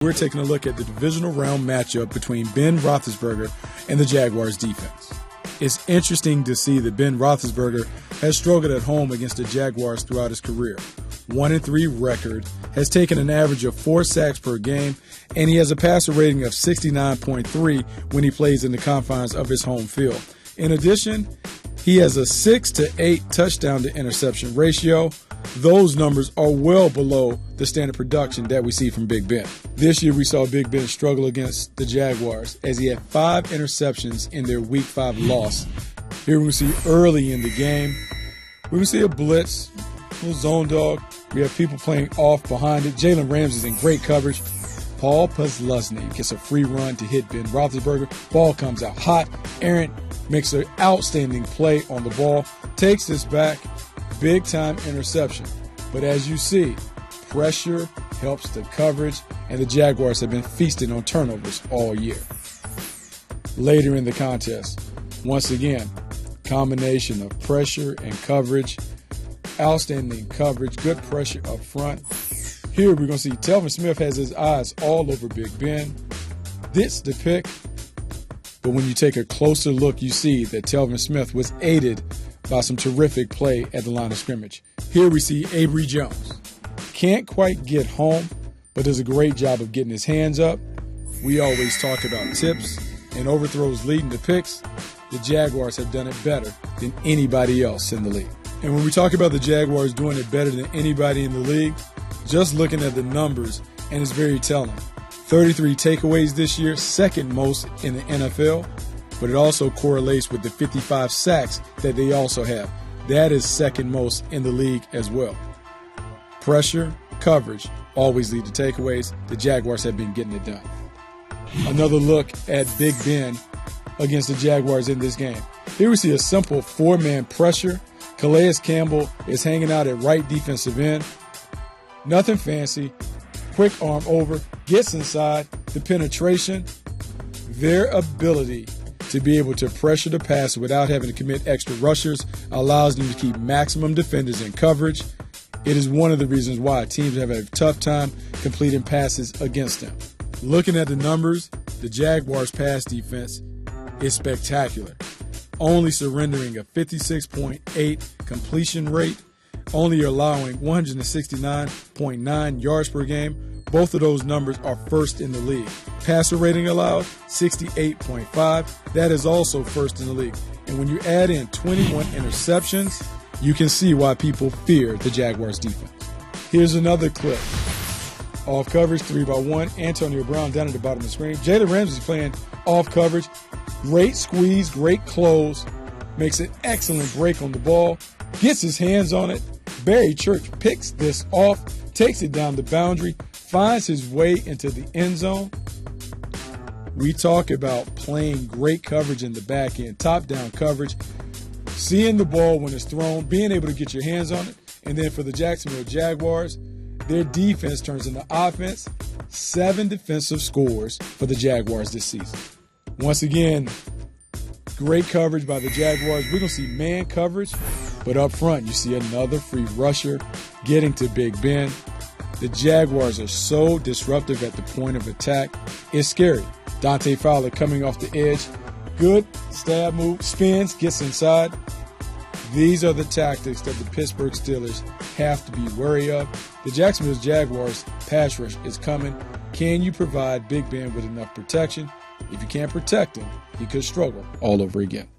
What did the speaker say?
We're taking a look at the divisional round matchup between Ben Roethlisberger and the Jaguars defense. It's interesting to see that Ben Roethlisberger has struggled at home against the Jaguars throughout his career. 1-3 record, has taken an average of 4 sacks per game, and he has a passer rating of 69.3 when he plays in the confines of his home field. In addition, he has a 6-to-8 touchdown to interception ratio. Those numbers are well below the standard production that we see from Big Ben. This year we saw Big Ben struggle against the Jaguars as he had 5 interceptions in their Week 5 loss. Here we see early in the game, we can see a blitz, a little zone dog. We have people playing off behind it. Jalen Ramsey's in great coverage. Paul Posluszny gets a free run to hit Ben Roethlisberger. Ball comes out hot. Aaron makes an outstanding play on the ball, takes this back. Big time interception. But as you see, pressure helps the coverage, and the Jaguars have been feasting on turnovers all year. Later in the contest, once again, combination of pressure and coverage, outstanding coverage, good pressure up front. Here we're going to see Telvin Smith has his eyes all over Big Ben. This the pick, but when you take a closer look, you see that Telvin Smith was aided by some terrific play at the line of scrimmage. Here we see Avery Jones. Can't quite get home, but does a great job of getting his hands up. We always talk about tips and overthrows leading to picks. The Jaguars have done it better than anybody else in the league. And when we talk about the Jaguars doing it better than anybody in the league, just looking at the numbers, and it's very telling. 33 takeaways this year, second most in the NFL. But it also correlates with the 55 sacks that they also have. That is second most in the league as well. Pressure, coverage, always lead to takeaways. The Jaguars have been getting it done. Another look at Big Ben against the Jaguars in this game. Here we see a simple 4-man pressure. Calais Campbell is hanging out at right defensive end. Nothing fancy. Quick arm over, gets inside. The penetration, their ability to be able to pressure the passer without having to commit extra rushers allows them to keep maximum defenders in coverage. It is one of the reasons why teams have a tough time completing passes against them. Looking at the numbers, the Jaguars' pass defense is spectacular. Only surrendering a 56.8 completion rate, only allowing 169.9 yards per game. Both of those numbers are first in the league. Passer rating allowed, 68.5. That is also first in the league. And when you add in 21 interceptions, you can see why people fear the Jaguars defense. Here's another clip. Off coverage, 3-by-1. Antonio Brown down at the bottom of the screen. Jalen Ramsey playing off coverage. Great squeeze, great close. Makes an excellent break on the ball. Gets his hands on it. Barry Church picks this off, takes it down the boundary, finds his way into the end zone. We talk about playing great coverage in the back end, top-down coverage, seeing the ball when it's thrown, being able to get your hands on it. And then for the Jacksonville Jaguars, their defense turns into offense. 7 defensive scores for the Jaguars this season. Once again, great coverage by the Jaguars. We're going to see man coverage, but up front you see another free rusher getting to Big Ben. The Jaguars are so disruptive at the point of attack. It's scary. Dante Fowler coming off the edge. Good stab move, spins, gets inside. These are the tactics that the Pittsburgh Steelers have to be wary of. The Jacksonville Jaguars pass rush is coming. Can you provide Big Ben with enough protection? If you can't protect him, he could struggle all over again.